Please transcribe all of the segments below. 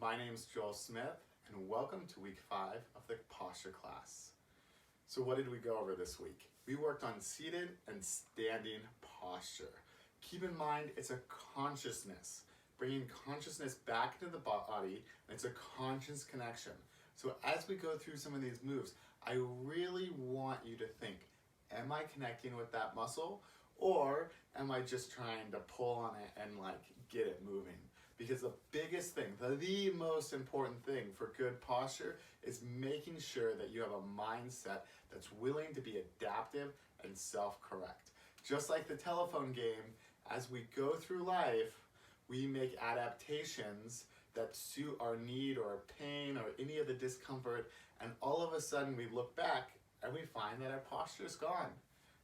My name is Joel Smith, and welcome to week 5 of the posture class. So what did we go over this week? We worked on seated and standing posture. Keep in mind, it's a consciousness, bringing consciousness back into the body, and it's a conscious connection. So as we go through some of these moves, I really want you to think, am I connecting with that muscle? Or am I just trying to pull on it and get it moving? Because the biggest thing, the most important thing for good posture is making sure that you have a mindset that's willing to be adaptive and self-correct. Just like the telephone game, as we go through life, we make adaptations that suit our need or our pain or any of the discomfort, and all of a sudden we look back and we find that our posture is gone.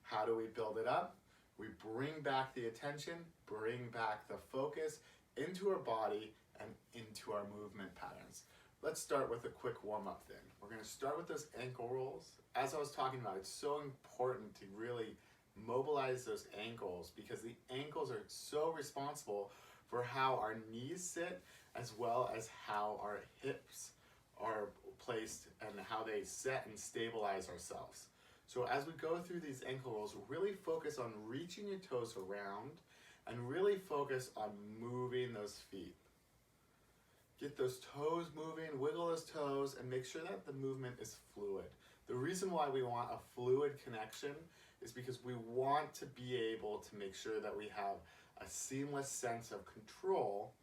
How do we build it up? We bring back the attention, bring back the focus into our body and into our movement patterns. Let's start with a quick warm-up thing. We're going to start with those ankle rolls. As I was talking about, it's so important to really mobilize those ankles because the ankles are so responsible for how our knees sit as well as how our hips are placed and how they set and stabilize ourselves. So as we go through these ankle rolls, really focus on reaching your toes around and really focus on moving those feet. Get those toes moving, wiggle those toes, and make sure that the movement is fluid. The reason why we want a fluid connection is because we want to be able to make sure that we have a seamless sense of control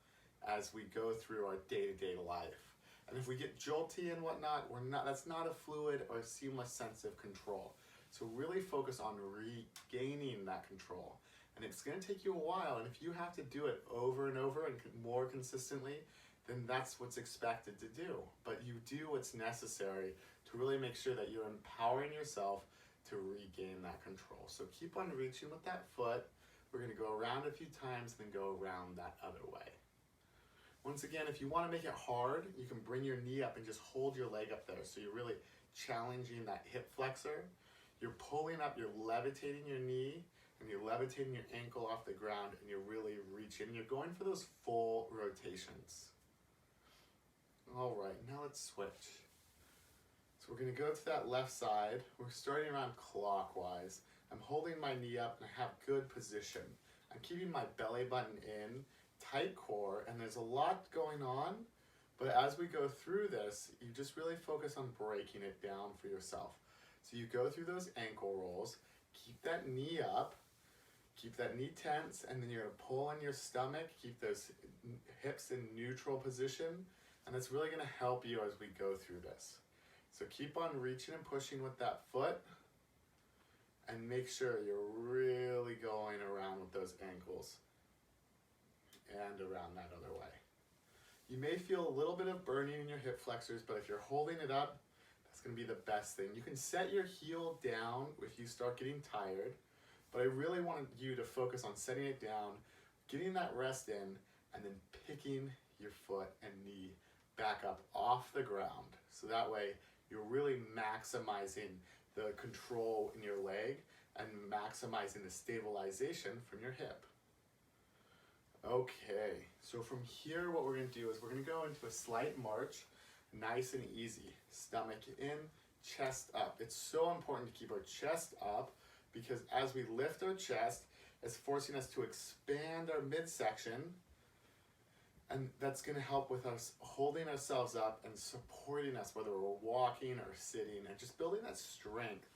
as we go through our day-to-day life. And if we get jolty and whatnot, that's not a fluid or seamless sense of control. So really focus on regaining that control. And it's going to take you a while, and if you have to do it over and over and more consistently, then that's what's expected to do. But you do what's necessary to really make sure that you're empowering yourself to regain that control. So keep on reaching with that foot. We're going to go around a few times, then go around that other way. Once again, if you want to make it hard, you can bring your knee up and just hold your leg up there. So you're really challenging that hip flexor. You're pulling up, you're levitating your knee, and you're levitating your ankle off the ground, and you're really reaching. You're going for those full rotations. All right, now let's switch. So we're going to go to that left side. We're starting around clockwise. I'm holding my knee up, and I have good position. I'm keeping my belly button in, tight core, and there's a lot going on, but as we go through this, you just really focus on breaking it down for yourself. So you go through those ankle rolls, keep that knee up, keep that knee tense, and then you're going to pull on your stomach, keep those hips in neutral position, and it's really going to help you as we go through this. So keep on reaching and pushing with that foot, and make sure you're really going around with those ankles and around that other way. You may feel a little bit of burning in your hip flexors, but if you're holding it up, that's going to be the best thing. You can set your heel down if you start getting tired, but I really want you to focus on setting it down, getting that rest in, and then picking your foot and knee back up off the ground. So that way you're really maximizing the control in your leg and maximizing the stabilization from your hip. Okay, so from here what we're going to do is we're going to go into a slight march, nice and easy. Stomach in, chest up. It's so important to keep our chest up because as we lift our chest, it's forcing us to expand our midsection, and that's going to help with us holding ourselves up and supporting us whether we're walking or sitting, and just building that strength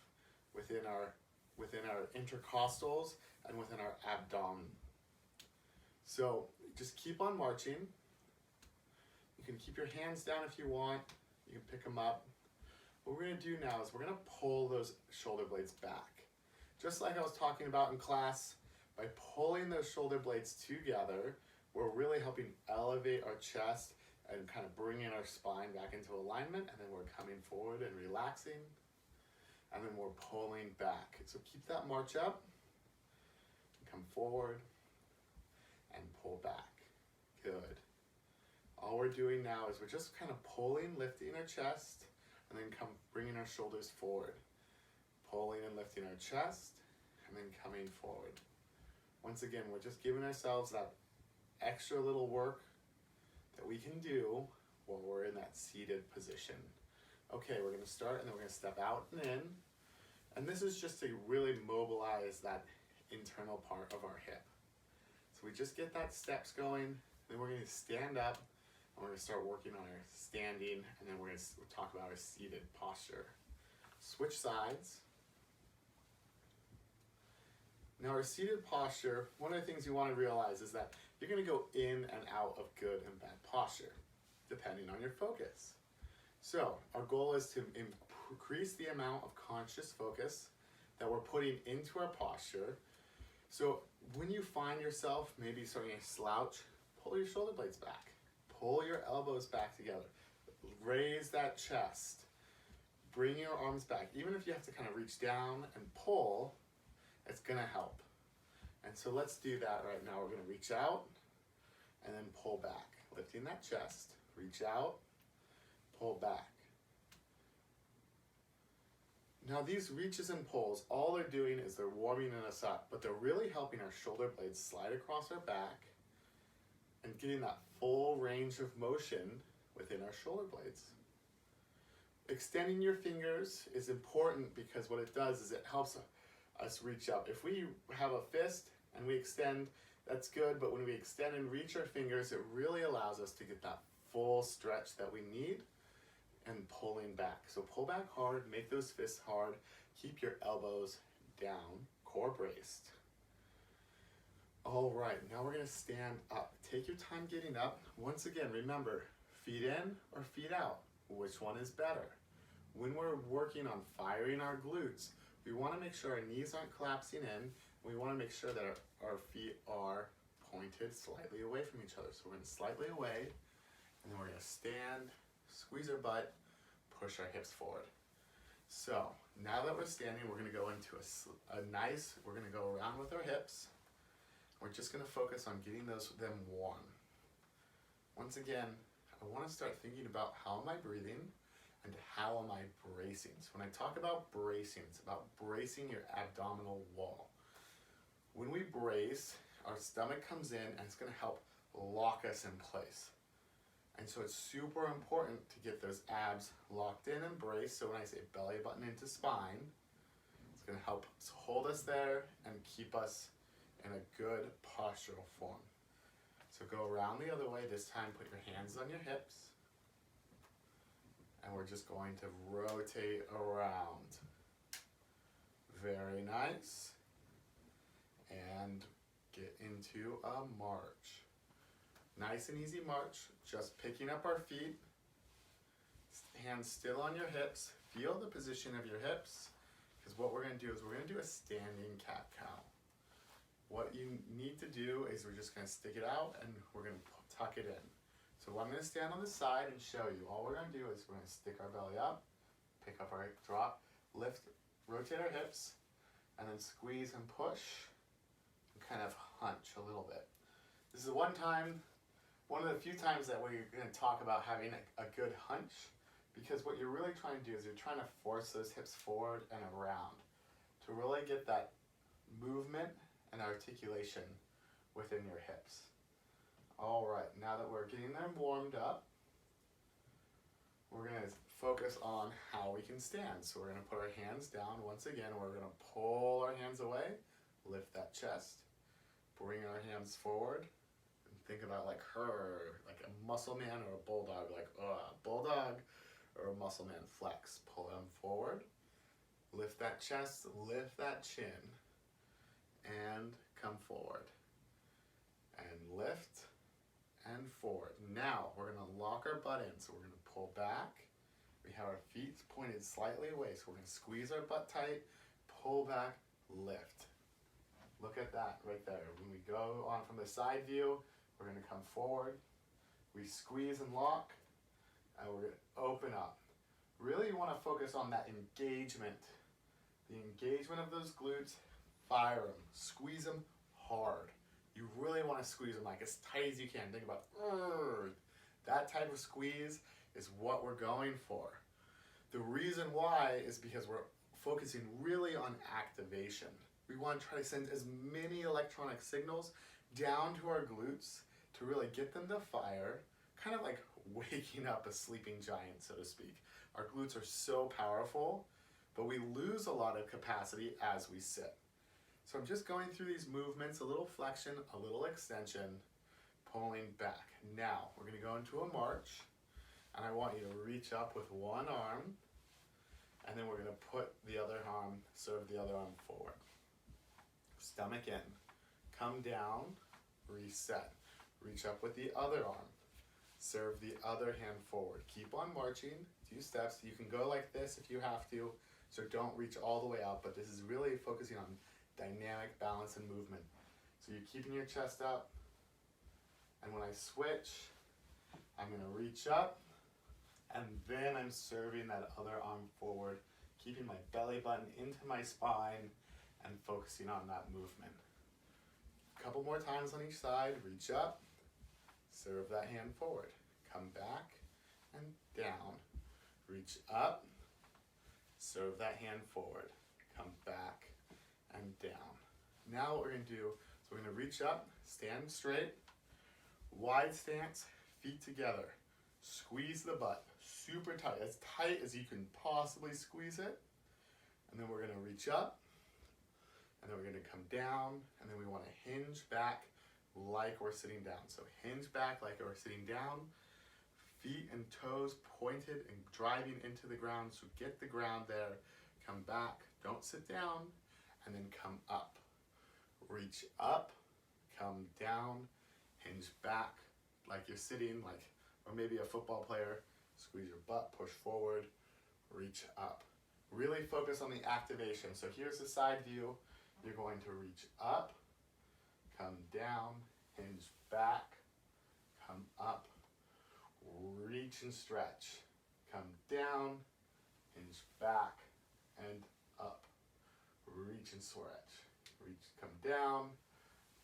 within our intercostals and within our abdomen. So just keep on marching. You can keep your hands down if you want. You can pick them up. What we're going to do now is we're going to pull those shoulder blades back. Just like I was talking about in class, by pulling those shoulder blades together, we're really helping elevate our chest and kind of bringing our spine back into alignment, and then we're coming forward and relaxing, and then we're pulling back. So keep that march up, come forward, and pull back. Good. All we're doing now is we're just kind of pulling, lifting our chest, and then bringing our shoulders forward. Pulling and lifting our chest, and then coming forward. Once again, we're just giving ourselves that extra little work that we can do while we're in that seated position. Okay, we're going to start and then we're going to step out and in. And this is just to really mobilize that internal part of our hip. So we just get that steps going, then we're going to stand up, and we're going to start working on our standing, and then we're going to talk about our seated posture. Switch sides. Now our seated posture, one of the things you want to realize is that you're going to go in and out of good and bad posture, depending on your focus. So our goal is to increase the amount of conscious focus that we're putting into our posture. So when you find yourself maybe starting to slouch, pull your shoulder blades back, pull your elbows back together, raise that chest, bring your arms back. Even if you have to kind of reach down and pull, it's gonna help. And so let's do that right now. We're gonna reach out and then pull back, lifting that chest, reach out, pull back. Now these reaches and pulls, all they're doing is they're warming us up, but they're really helping our shoulder blades slide across our back and getting that full range of motion within our shoulder blades. Extending your fingers is important because what it does is it helps us reach up. If we have a fist and we extend, that's good, but when we extend and reach our fingers, it really allows us to get that full stretch that we need and pulling back. So pull back hard, make those fists hard, keep your elbows down, core braced. All right, now we're gonna stand up. Take your time getting up. Once again, remember, feet in or feet out, which one is better? When we're working on firing our glutes, we wanna make sure our knees aren't collapsing in. We wanna make sure that our feet are pointed slightly away from each other. So we're gonna slightly away, and then we're gonna stand, squeeze our butt, push our hips forward. So now that we're standing, we're gonna go into we're gonna go around with our hips. We're just gonna focus on getting them warm. Once again, I wanna start thinking about how am I breathing and how am I bracing. So when I talk about bracing, it's about bracing your abdominal wall. When we brace, our stomach comes in and it's gonna help lock us in place. And so it's super important to get those abs locked in and braced. So when I say belly button into spine, it's gonna help hold us there and keep us in a good postural form. So go around the other way. This time put your hands on your hips. And we're just going to rotate around. Very nice. And get into a march. Nice and easy march, just picking up our feet, hands still on your hips, feel the position of your hips, because what we're gonna do is we're gonna do a standing cat-cow. What you need to do is we're just gonna stick it out and we're gonna tuck it in. So I'm gonna stand on the side and show you. All we're gonna do is we're gonna stick our belly up, pick up our hip drop, lift, rotate our hips, and then squeeze and push, and kind of hunch a little bit. This is one of the few times that we're going to talk about having a good hunch, because what you're really trying to do is you're trying to force those hips forward and around to really get that movement and articulation within your hips. All right, now that we're getting them warmed up, we're going to focus on how we can stand. So we're going to put our hands down. Once again, we're going to pull our hands away, lift that chest, bring our hands forward. Think about like a muscle man or a bulldog, like bulldog or a muscle man flex. Pull them forward, lift that chest, lift that chin, and come forward. And lift and forward. Now we're gonna lock our butt in, so we're gonna pull back. We have our feet pointed slightly away, so we're gonna squeeze our butt tight, pull back, lift. Look at that right there. When we go on from the side view, we're gonna come forward, we squeeze and lock, and we're gonna open up. Really you wanna focus on that engagement. The engagement of those glutes, fire them, squeeze them hard. You really wanna squeeze them like as tight as you can. Think about, that type of squeeze is what we're going for. The reason why is because we're focusing really on activation. We wanna try to send as many electronic signals down to our glutes to really get them to fire, kind of like waking up a sleeping giant, so to speak. Our glutes are so powerful, but we lose a lot of capacity as we sit. So I'm just going through these movements, a little flexion, a little extension, pulling back. Now, we're gonna go into a march, and I want you to reach up with one arm, and then we're gonna put the other arm, serve the other arm forward. Stomach in, come down, reset. Reach up with the other arm, serve the other hand forward. Keep on marching, 2 steps. You can go like this if you have to, so don't reach all the way out, but this is really focusing on dynamic balance and movement. So you're keeping your chest up, and when I switch, I'm gonna reach up, and then I'm serving that other arm forward, keeping my belly button into my spine and focusing on that movement. A couple more times on each side, reach up, serve that hand forward, come back and down, reach up, serve that hand forward, come back and down. Now what we're gonna do, so we're gonna reach up, stand straight, wide stance, feet together, squeeze the butt, super tight as you can possibly squeeze it, and then we're gonna reach up, and then we're gonna come down, and then we wanna hinge back like we're sitting down. So hinge back like we're sitting down, feet and toes pointed and driving into the ground, so get the ground there, come back, don't sit down, and then come up. Reach up, come down, hinge back like you're sitting, or maybe a football player, squeeze your butt, push forward, reach up. Really focus on the activation. So here's the side view. You're going to reach up, come down, hinge back, come up, reach and stretch, come down, hinge back and up, reach and stretch, reach, come down,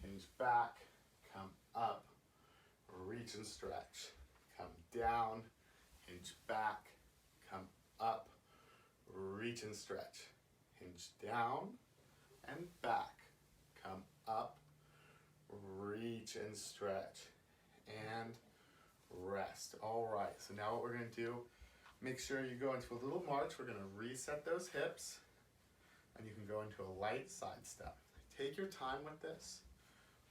hinge back, come up, reach and stretch, come down, hinge back, come up, reach and stretch, hinge down and back, come up, reach and stretch, and rest. All right, so now what we're gonna do, make sure you go into a little march. We're gonna reset those hips, and you can go into a light side step. Take your time with this.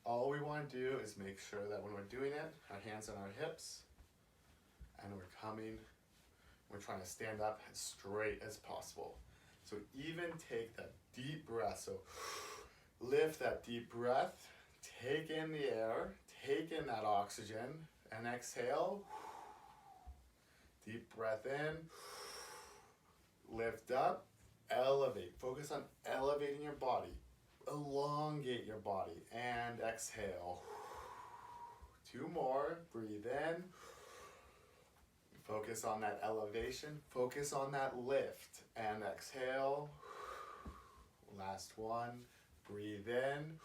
All we wanna do is make sure that when we're doing it, our hands on our hips, and we're trying to stand up as straight as possible. So even take that deep breath. So lift that deep breath, take in the air, take in that oxygen, and exhale. Deep breath in, lift up, elevate. Focus on elevating your body. Elongate your body, and exhale. 2 more, breathe in. Focus on that elevation, focus on that lift, and exhale. Last one, breathe in.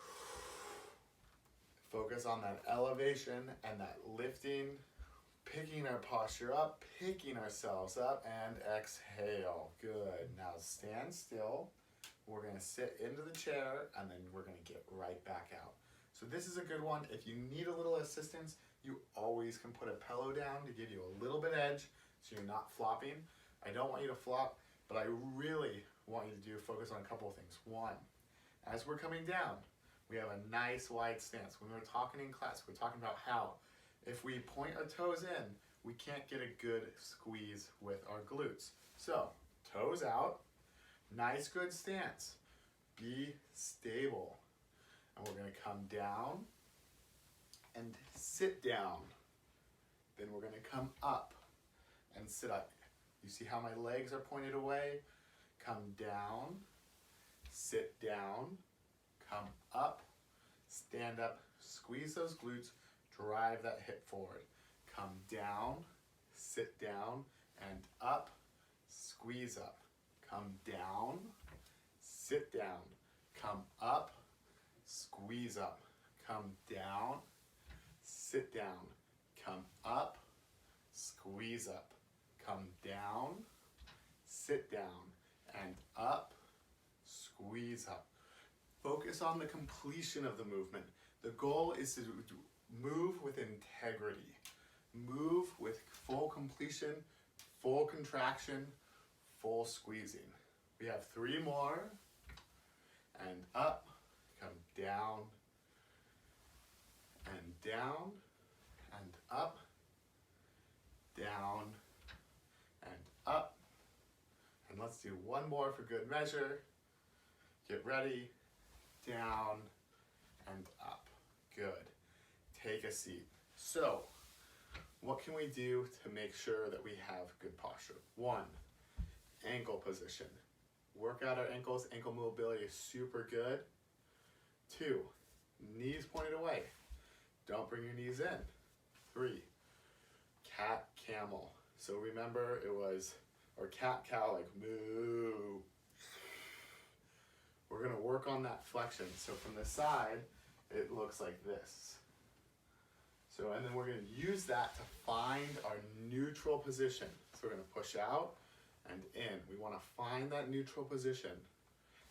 Focus on that elevation and that lifting, picking our posture up, picking ourselves up, and exhale. Good. Now stand still. We're gonna sit into the chair, and then we're gonna get right back out. So this is a good one. If you need a little assistance, you always can put a pillow down to give you a little bit edge so you're not flopping. I don't want you to flop, but I really want you to focus on a couple of things. One, as we're coming down, we have a nice wide stance. When we were talking in class, we were talking about how if we point our toes in, we can't get a good squeeze with our glutes. So, toes out, nice good stance. Be stable. And we're gonna come down and sit down. Then we're gonna come up and sit up. You see how my legs are pointed away? Come down, sit down, come up, stand up, squeeze those glutes, drive that hip forward. Come down, sit down, and up, squeeze up. Come down, sit down, come up, squeeze up. Come down, sit down, come up, squeeze up. Come down, sit down, and up, squeeze up. Focus on the completion of the movement. The goal is to move with integrity. Move with full completion, full contraction, full squeezing. We have 3 more. And up, come down, and down, and up, down, and up. And let's do one more for good measure. Get ready, down, and up. Good. Take a seat. So, what can we do to make sure that we have good posture? 1, ankle position. Work out our ankles. Ankle mobility is super good. 2, knees pointed away. Don't bring your knees in. 3, cat camel. So remember it was, or cat cow, like moo. We're gonna work on that flexion. So from the side, it looks like this. So, and then we're gonna use that to find our neutral position. So we're gonna push out and in. We wanna find that neutral position.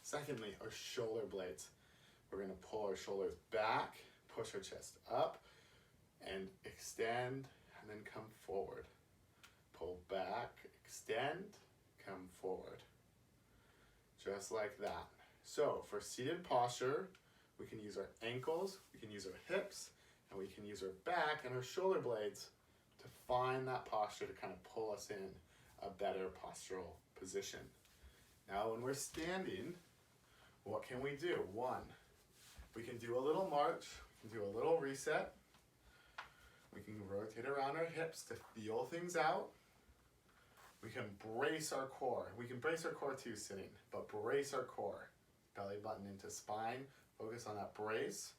Secondly, our shoulder blades. We're gonna pull our shoulders back, push our chest up, and extend, and then come forward. Pull back, extend, come forward. Just like that. So for seated posture, we can use our ankles, we can use our hips, and we can use our back and our shoulder blades to find that posture to kind of pull us in a better postural position. Now when we're standing, what can we do? 1, we can do a little march, we can do a little reset. We can rotate around our hips to feel things out. We can brace our core. We can brace our core too sitting, but brace our core. Belly button into spine, focus on that brace.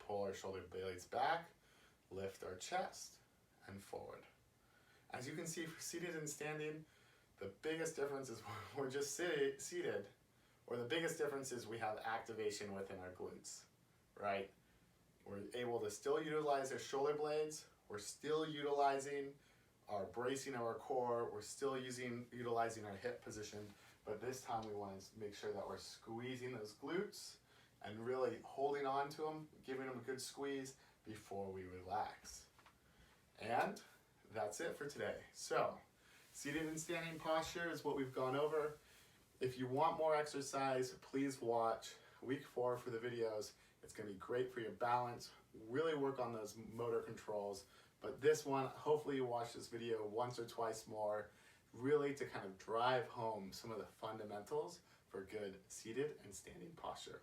Pull our shoulder blades back, lift our chest, and forward. As you can see, for seated and standing, the biggest difference is we're just seated, or the biggest difference is we have activation within our glutes, right? We're able to still utilize our shoulder blades, we're still utilizing our bracing of our core, we're still utilizing our hip position, but this time we want to make sure that we're squeezing those glutes and really holding on to them, giving them a good squeeze before we relax. And that's it for today. So, seated and standing posture is what we've gone over. If you want more exercise, please watch week 4 for the videos. It's gonna be great for your balance, really work on those motor controls. But this one, hopefully you watch this video once or twice more, really to kind of drive home some of the fundamentals for good seated and standing posture.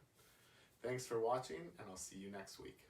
Thanks for watching, and I'll see you next week.